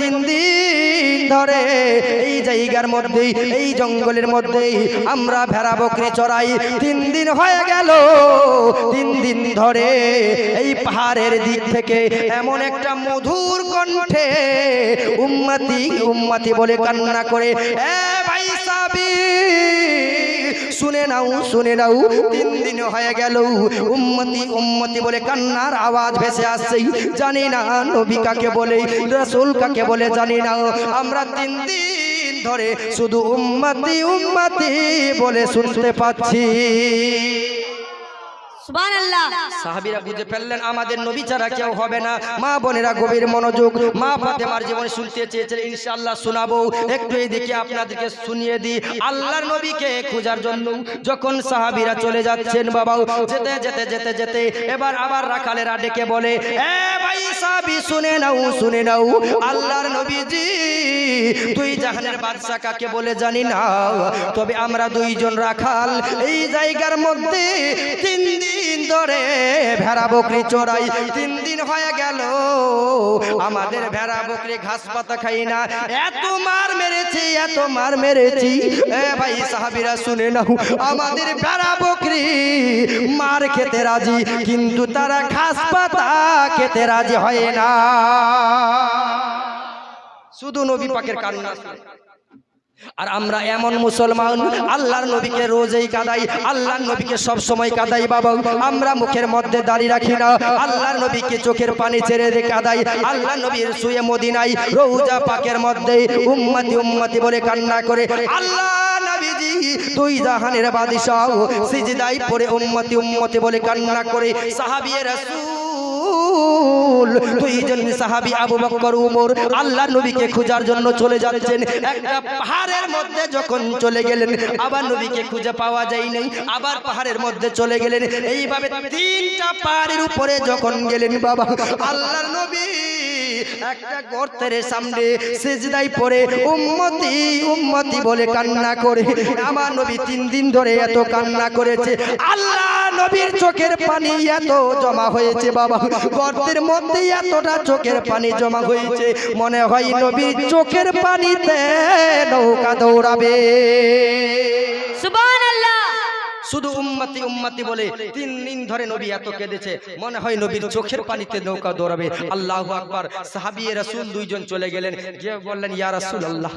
তিন দিন ধরে এই জায়গার মধ্যেই, এই জঙ্গলের মধ্যেই আমরা ভেড়া বকরি চড়াই। 3 দিন হয়ে গেল, 3 দিন ধরে এই পাহাড়ের দিক থেকে এমন একটা মধুর কণ্ঠে উম্মতি উম্মতি বলে কান্না করে, এ ভাই সাবি শুনে নাও, শুনে নাও। 3 দিন হয়ে গেল, উম্মতি উম্মতি বলে কান্নার আওয়াজ ভেসে আসছে। জানি না নবী কাকে বলে, রাসূল কাকে বলে জানি না। আমরা 3 দিন ধরে শুধু উম্মতি উম্মতি বলে শুনতে পাচ্ছি। সুবহানাল্লাহ। সাহাবীরা বুঝে ফেললেন আমাদের নবী ছাড়া কেউ হবে না। মা বোনেরা গভীর মনোযোগ, মা ফাতেমার জীবন শুনতে চেয়েছিলেন, ইনশাআল্লাহ শোনাবো। একটু এইদিকে আপনাদেরকে শুনিয়ে দিই। আল্লাহর নবীকে খোঁজার জন্য যখন সাহাবীরা চলে যাচ্ছেন, বাবা যেতে যেতে যেতে যেতে এবার আবার রাখালেরা ডেকে বলে, এ ভাই সাহাবী শুনে নাও, শুনে নাও। আল্লাহর নবীজি তুই জাহানের বাদশা কাকে বলে জানি না, তবে আমরা 2 জন রাখাল এই জায়গার মধ্যে 3 দিন ধরে ভেড়া বকরি চড়াই। 3 দিন হয়ে গেল আমাদের ভেড়া বকরি ঘাস পাতা খাই না। এত মার মেরেছি, এত মার মেরেছি। এ ভাই সাহাবীরা শুনে নাও, আমাদের ভেড়া বকরি মার খেতে রাজি, কিন্তু তারা ঘাস পাতা খেতে রাজি হয় না। শুধু নবী পাকের কান্না। আর আমরা এমন মুসলমান, আল্লাহর নবীকে রোজই কাঁদাই, আল্লাহর নবীকে সব সময় কাঁদাই। বাবা আমরা মুখের মধ্যে দাড়ি রাখি না, আল্লাহর নবীকে চোখের পানি ছেড়ে দিয়ে কাঁদাই। আল্লাহর নবীর শুয়ে মদিনায় রওজা পাকের মধ্যে উম্মতি উম্মতি বলে কান্না করে, আল্লাহ নবীজি তুই জাহানের বাদশা, সিজদায় পড়ে উম্মতি উম্মতি বলে কান্না করে। সাহাবী রাসূল 2 জন সাহাবী আবু বকর ওমর আল্লাহর নবীকে খোঁজার জন্য চলে যাচ্ছেন। একটা পাহাড়ের মধ্যে যখন চলে গেলেন, আবার নবীকে খুঁজে পাওয়া যায় নাই, আবার পাহাড়ের মধ্যে চলে গেলেন। এইভাবে 3টা পাহাড়ের উপরে যখন গেলেন, বাবা আল্লাহর নবী একটা গর্তের সামনে সিজদায় পড়ে উম্মতি উম্মতি বলে কান্না করে। আমার নবী 3 দিন ধরে এত কান্না করেছে, আল্লাহ নবীর চোখের পানি এত জমা হয়েছে, বাবা গর্তের মধ্যে এতটা চোখের পানি জমা হয়েছে, মনে হয় নবীর চোখের পানিতে নৌকা দৌড়াবে। সুবহানাল্লাহ। শুধু উম্মতি উম্মতি বলে 3 দিন ধরে নবী এত কেঁদেছে, মনে হয় নবীর চোখের পানিতে নৌকা দৌড়াবে। আল্লাহু আকবার। সাহাবী রাসূল 2 জন চলে গেলেন, গিয়ে বললেন, ইয়া রাসূলুল্লাহ